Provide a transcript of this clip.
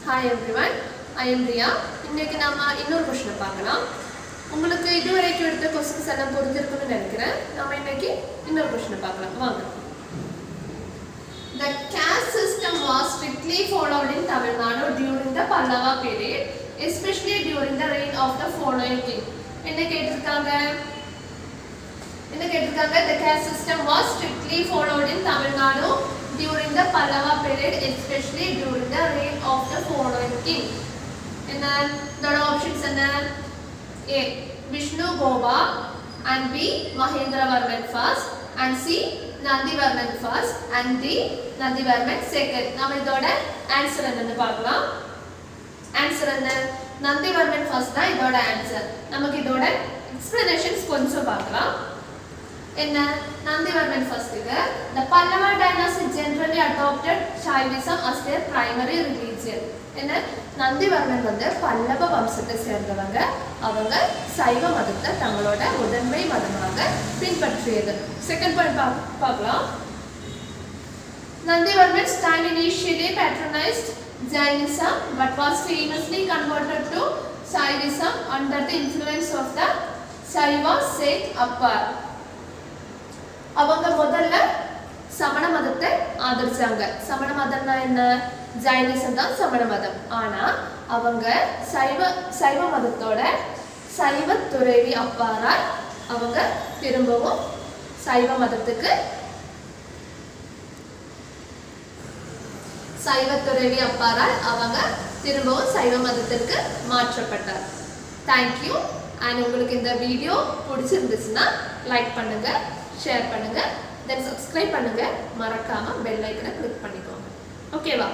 Hi everyone, I am Riya. இன்னைக்கு நாம இன்னொரு क्वेश्चन பார்க்கலாம். உங்களுக்கு இதுவரைக்கும் எடுத்த क्वेश्चंस எல்லாம் புரிஞ்சிருக்கும்னு நினைக்கிறேன். நாம இன்னைக்கு இன்னொரு क्वेश्चन பார்க்கலாம். வாங்க. The caste system was strictly followed in Tamil Nadu during the Pallava period, especially during the reign of the following king. என்ன கேட்டிருக்காங்க? The caste system was strictly followed in Tamil Nadu during the Pallava period, especially during the reign of the following king. And then the options are A. Vishnu Goba and B. Mahendravarman first and C. Nandhivarman first and D. Nandhivarman second. நம்ம இதோட answer என்னன்னு பார்க்கலாம். Answer என்ன? Nandhivarman first தான் இதோட answer. நமக்கு இதோட explanations கொஞ்சம் பார்க்கலாம். என்ன Nandhivarman first இது the Pallava dynasty generally adopted Shaivism as their primary religion. என்ன நந்திவர்மன் வந்து பல்லவ வம்சத்தை சேர்ந்தவங்க. அவங்க சைவ மதத்தை தங்களோட முதன்மை மதமாக பின்பற்றியது. செகண்ட் பாயிண்ட் பார்க்கலாம். Nandhivarman's time initially patronized Jainism but was famously converted to Shaivism under the influence of the Shaiva sect Appar. அவங்க முதல்ல சமண மதத்தை ஆதரிச்சாங்க. சமண மதம்னா என்ன? ஜைனிசம் தான் சமண மதம். ஆனா அவங்க சைவ மதத்தோட சைவ துறவி அப்பாரால் அவங்க திரும்பவும் சைவ மதத்துக்கு மாற்றப்பட்டார். தேங்க்யூ. அண்ட் உங்களுக்கு இந்த வீடியோ பிடிச்சிருந்துச்சுன்னா லைக் பண்ணுங்க, ஷேர் பண்ணுங்க, தென் சப்ஸ்கிரைப் பண்ணுங்க, மறக்காம பெல் ஐக்கனை கிளிக் பண்ணிக்கோங்க. ஓகேவா?